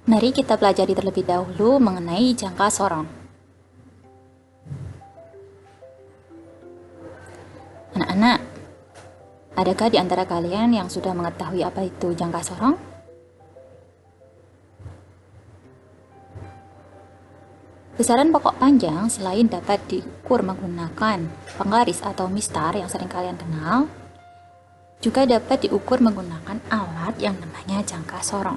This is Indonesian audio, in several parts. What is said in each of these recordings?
Mari kita pelajari terlebih dahulu mengenai jangka sorong. Anak-anak, adakah di antara kalian yang sudah mengetahui apa itu jangka sorong? Besaran pokok panjang selain dapat diukur menggunakan penggaris atau mistar yang sering kalian kenal, juga dapat diukur menggunakan alat yang namanya jangka sorong.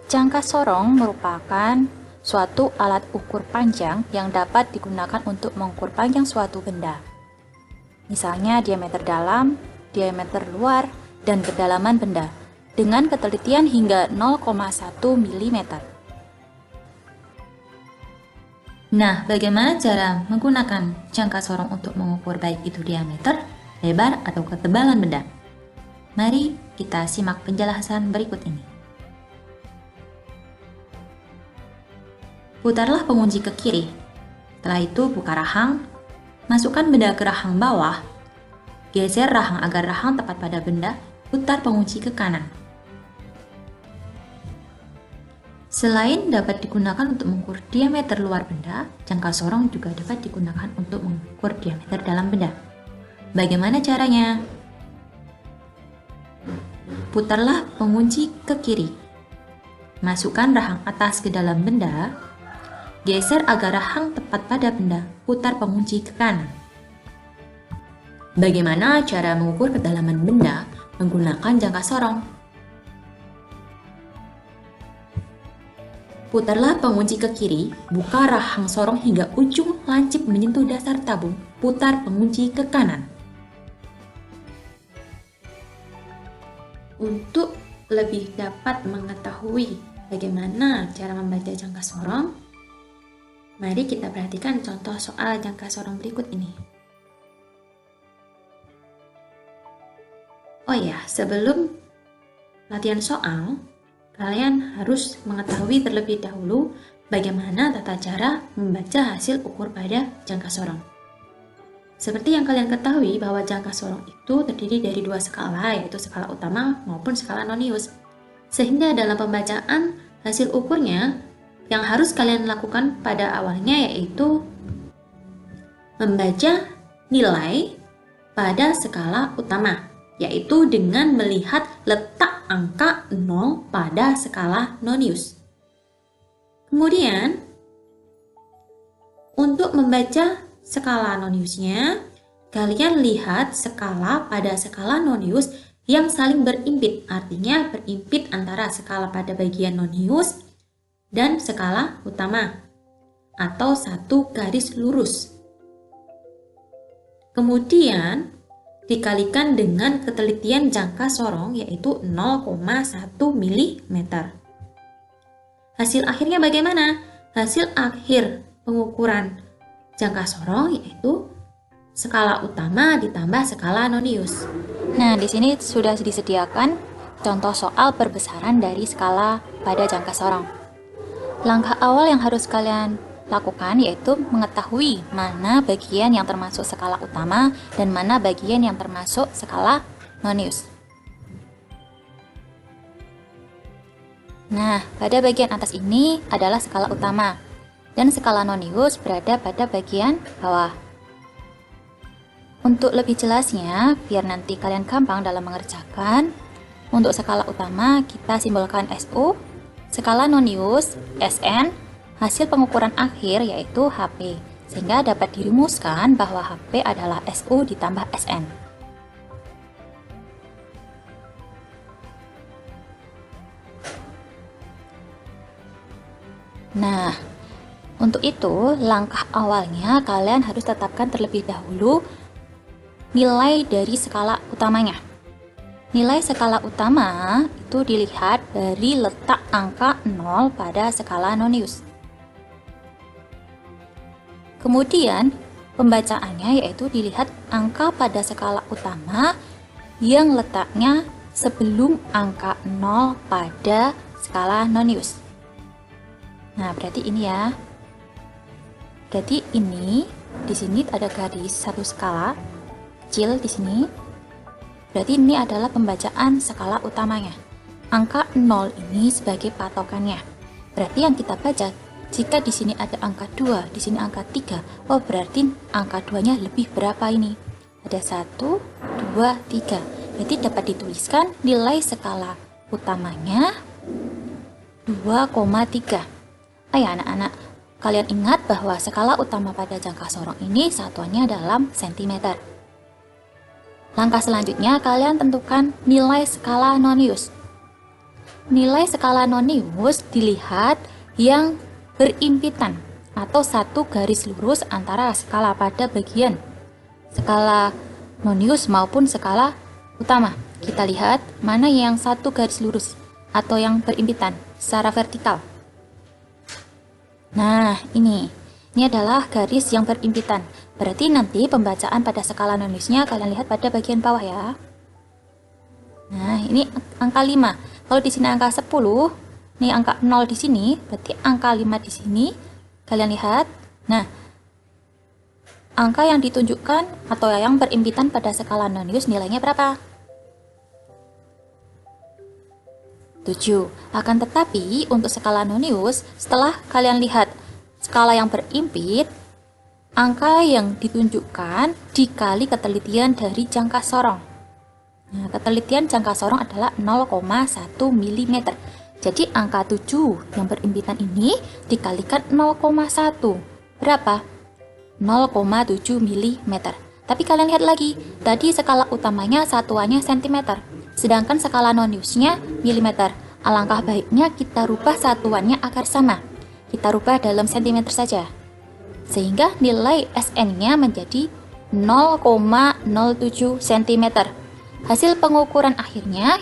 Jangka sorong merupakan suatu alat ukur panjang yang dapat digunakan untuk mengukur panjang suatu benda. Misalnya diameter dalam, diameter luar, dan kedalaman benda dengan ketelitian hingga 0,1 mm. Nah, bagaimana cara menggunakan jangka sorong untuk mengukur baik itu diameter, lebar, atau ketebalan benda? Mari kita simak penjelasan berikut ini. Putarlah pengunci ke kiri. Setelah itu buka rahang, masukkan benda ke rahang bawah, geser rahang agar rahang tepat pada benda, putar pengunci ke kanan. Selain dapat digunakan untuk mengukur diameter luar benda, jangka sorong juga dapat digunakan untuk mengukur diameter dalam benda. Bagaimana caranya? Putarlah pengunci ke kiri. Masukkan rahang atas ke dalam benda, geser agar rahang tepat pada benda, putar pengunci ke kanan. Bagaimana cara mengukur kedalaman benda menggunakan jangka sorong? Putarlah pengunci ke kiri, buka rahang sorong hingga ujung lancip menyentuh dasar tabung, putar pengunci ke kanan. Untuk lebih dapat mengetahui bagaimana cara membaca jangka sorong, mari kita perhatikan contoh soal jangka sorong berikut ini. Oh ya, sebelum latihan soal, kalian harus mengetahui terlebih dahulu bagaimana tata cara membaca hasil ukur pada jangka sorong. Seperti yang kalian ketahui bahwa jangka sorong itu terdiri dari dua skala, yaitu skala utama maupun skala nonius. Sehingga dalam pembacaan hasil ukurnya, yang harus kalian lakukan pada awalnya yaitu membaca nilai pada skala utama, yaitu dengan melihat letak angka 0 pada skala nonius. Kemudian, untuk membaca skala noniusnya, kalian lihat skala pada skala nonius yang saling berimpit, artinya berimpit antara skala pada bagian nonius dan skala utama, atau satu garis lurus. Kemudian, dikalikan dengan ketelitian jangka sorong yaitu 0,1 mm. Hasil akhirnya bagaimana? Hasil akhir pengukuran jangka sorong yaitu skala utama ditambah skala nonius. Nah, di sini sudah disediakan contoh soal perbesaran dari skala pada jangka sorong. Langkah awal yang harus kalian lakukan yaitu mengetahui mana bagian yang termasuk skala utama dan mana bagian yang termasuk skala nonius. Nah, pada bagian atas ini adalah skala utama dan skala nonius berada pada bagian bawah. Untuk lebih jelasnya, biar nanti kalian gampang dalam mengerjakan, untuk skala utama kita simbolkan SU, skala nonius SN, hasil pengukuran akhir yaitu HP, sehingga dapat dirumuskan bahwa HP adalah SU ditambah SN. Nah, untuk itu langkah awalnya kalian harus tetapkan terlebih dahulu nilai dari skala utamanya. Nilai skala utama itu dilihat dari letak angka 0 pada skala nonius. Kemudian, pembacaannya yaitu dilihat angka pada skala utama yang letaknya sebelum angka 0 pada skala nonius. Nah, berarti ini ya. Berarti ini di sini ada garis satu skala kecil di sini. Berarti ini adalah pembacaan skala utamanya. Angka 0 ini sebagai patokannya. Berarti yang kita baca, jika di sini ada angka 2, di sini angka 3, oh berarti angka 2-nya lebih berapa ini? Ada 1, 2, 3. Berarti dapat dituliskan nilai skala utamanya 2,3. Ayo anak-anak, kalian ingat bahwa skala utama pada jangka sorong ini satuannya dalam cm. Langkah selanjutnya, kalian tentukan nilai skala nonius. Nilai skala nonius dilihat yang berimpitan atau satu garis lurus antara skala pada bagian skala nonius maupun skala utama. Kita lihat mana yang satu garis lurus atau yang berimpitan secara vertikal. Nah, ini adalah garis yang berimpitan. Berarti nanti pembacaan pada skala noniusnya kalian lihat pada bagian bawah ya. Nah, ini angka 5. Kalau di sini angka 10, ini angka 0 di sini, berarti angka 5 di sini. Kalian lihat. Nah, angka yang ditunjukkan atau yang berimpitan pada skala nonius nilainya berapa? 7. Akan tetapi untuk skala nonius, setelah kalian lihat skala yang berimpit, angka yang ditunjukkan dikali ketelitian dari jangka sorong. Nah, ketelitian jangka sorong adalah 0,1 mm. Jadi angka 7 yang berimpitan ini dikalikan 0,1. Berapa? 0,7 mm. Tapi kalian lihat lagi, tadi skala utamanya satuannya cm, sedangkan skala noniusnya mm. Alangkah baiknya kita rubah satuannya agar sama. Kita rubah dalam cm saja. Sehingga nilai SN-nya menjadi 0,07 cm. Hasil pengukuran akhirnya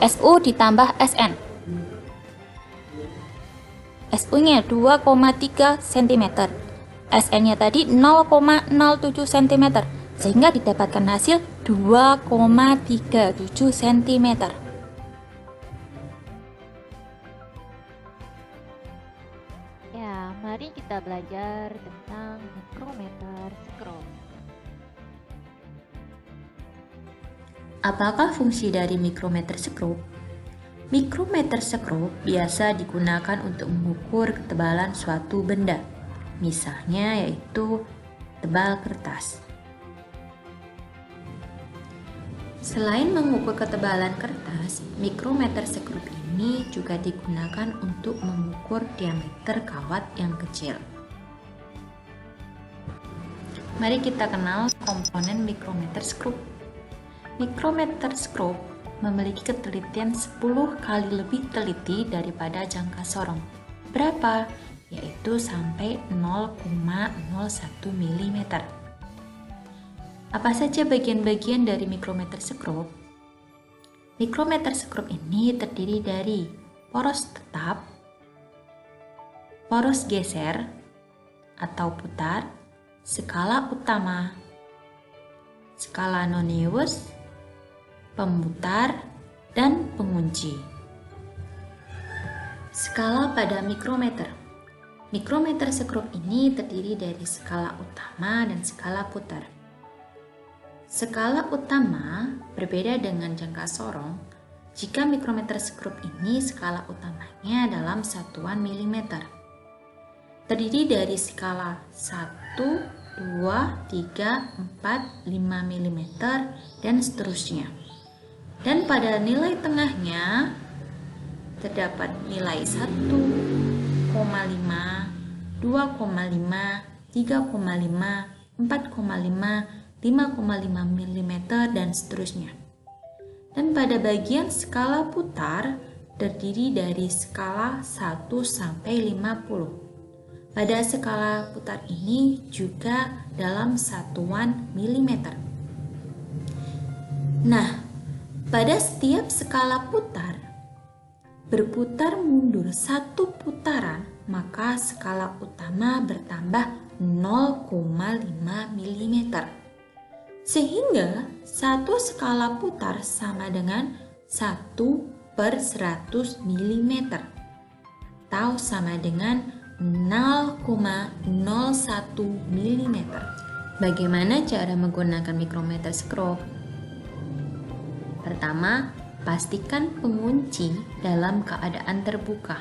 SU ditambah SN. SU-nya 2,3 cm. SN-nya tadi 0,07 cm. Sehingga didapatkan hasil 2,37 cm. Mari kita belajar tentang mikrometer skrob. Apakah fungsi dari mikrometer skrob? Mikrometer skrob biasa digunakan untuk mengukur ketebalan suatu benda, misalnya yaitu tebal kertas. Selain mengukur ketebalan kertas, mikrometer skrob ini juga digunakan untuk mengukur diameter kawat yang kecil. Mari kita kenal komponen mikrometer skrob. Mikrometer skrob memiliki ketelitian 10 kali lebih teliti daripada jangka sorong. Berapa? Yaitu sampai 0,01 mm. Apa saja bagian-bagian dari mikrometer skrob? Mikrometer skrob ini terdiri dari poros tetap, poros geser atau putar, skala utama, skala nonius, pemutar, dan pengunci. Skala pada mikrometer. Mikrometer skrob ini terdiri dari skala utama dan skala putar. Skala utama berbeda dengan jangka sorong jika mikrometer skrob ini skala utamanya dalam satuan milimeter. Terdiri dari skala 1, 2, 3, 4, 5 mm dan seterusnya. Dan pada nilai tengahnya terdapat nilai 1,5, 2,5, 3,5, 4,5, 5,5 mm dan seterusnya. Dan pada bagian skala putar terdiri dari skala 1 sampai 50. Pada skala putar ini juga dalam satuan milimeter. Nah, pada setiap skala putar berputar mundur satu putaran, maka skala utama bertambah 0,5 mm. Sehingga satu skala putar sama dengan 1/100 mm atau sama dengan 0,01 mm. Bagaimana cara menggunakan mikrometer skrob? Pertama, pastikan pengunci dalam keadaan terbuka.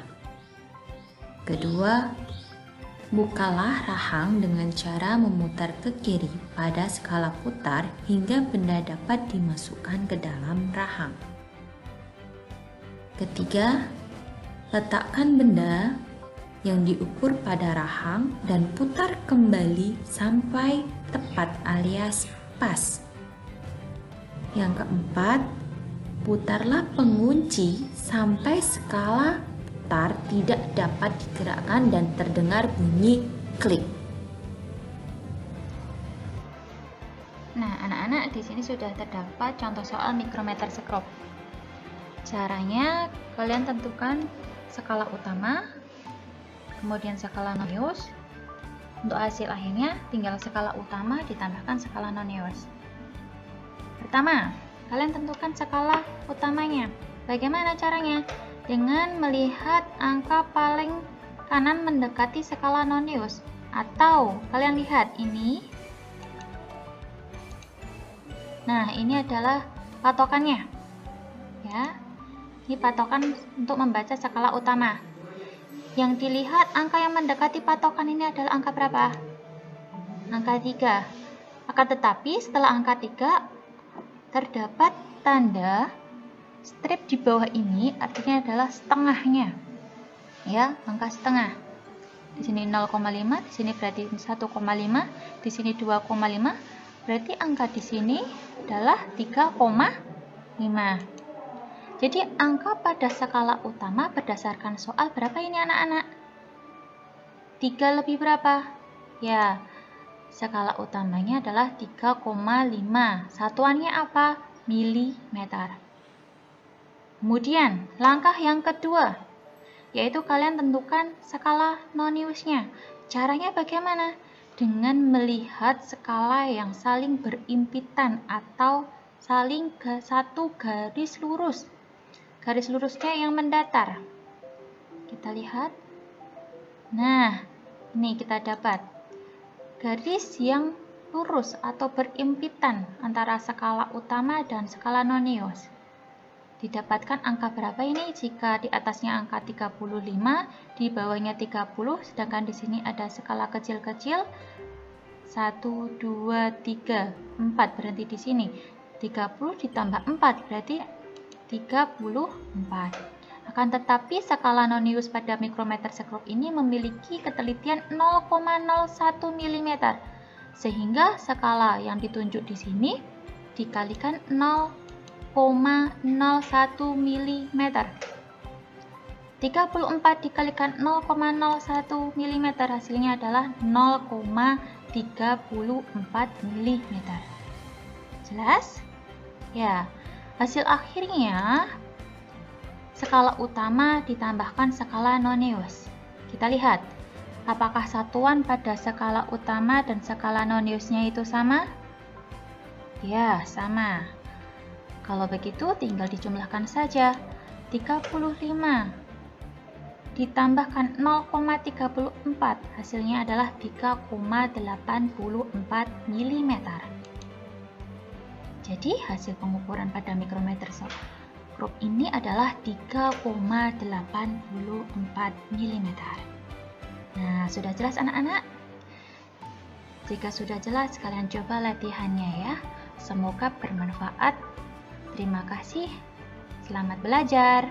Kedua, bukalah rahang dengan cara memutar ke kiri pada skala putar hingga benda dapat dimasukkan ke dalam rahang. Ketiga, letakkan benda yang diukur pada rahang dan putar kembali sampai tepat alias pas. Yang keempat, putarlah pengunci sampai skala putar tidak dapat digerakkan dan terdengar bunyi klik. Nah, anak-anak, di sini sudah terdapat contoh soal mikrometer skrob. Caranya, kalian tentukan skala utama, kemudian skala nonius. Untuk hasil akhirnya, tinggal skala utama ditambahkan skala nonius. Pertama, kalian tentukan skala utamanya. Bagaimana caranya? Dengan melihat angka paling kanan mendekati skala nonius. Atau kalian lihat ini. Nah, ini adalah patokannya. Ya. Ini patokan untuk membaca skala utama. Yang dilihat angka yang mendekati patokan ini adalah angka berapa? Angka 3. Akan tetapi setelah angka 3 terdapat tanda strip di bawah ini, artinya adalah setengahnya. Ya, angka setengah. Di sini 0,5, di sini berarti 1,5, di sini 2,5. Berarti angka di sini adalah 3,5. Jadi angka pada skala utama berdasarkan soal berapa ini anak-anak? 3 lebih berapa? Ya, skala utamanya adalah 3,5. Satuannya apa? Milimeter. Kemudian, langkah yang kedua, yaitu kalian tentukan skala noniusnya. Caranya bagaimana? Dengan melihat skala yang saling berimpitan atau saling satu garis lurus. Garis lurusnya yang mendatar. Kita lihat. Nah, ini kita dapat garis yang lurus atau berimpitan antara skala utama dan skala nonius. Didapatkan angka berapa ini? Jika di atasnya angka 35, di bawahnya 30, sedangkan di sini ada skala kecil-kecil 1, 2, 3, 4, berhenti di sini. 30 ditambah 4 berarti 34. Akan tetapi skala nonius pada mikrometer skrob ini memiliki ketelitian 0,01 mm. Sehingga skala yang ditunjuk di sini dikalikan 0,01 mm. 34 dikalikan 0,01 mm hasilnya adalah 0,34 mm. Jelas? Ya, hasil akhirnya skala utama ditambahkan skala nonius. Kita lihat, apakah satuan pada skala utama dan skala noniusnya itu sama? Ya, sama. Kalau begitu tinggal dijumlahkan saja. 35 ditambahkan 0,34 hasilnya adalah 3,84 mm. Jadi hasil pengukuran pada mikrometer skrob ini adalah 3,84 mm. Nah, sudah jelas anak-anak? Jika sudah jelas, kalian coba latihannya ya. Semoga bermanfaat. Terima kasih. Selamat belajar.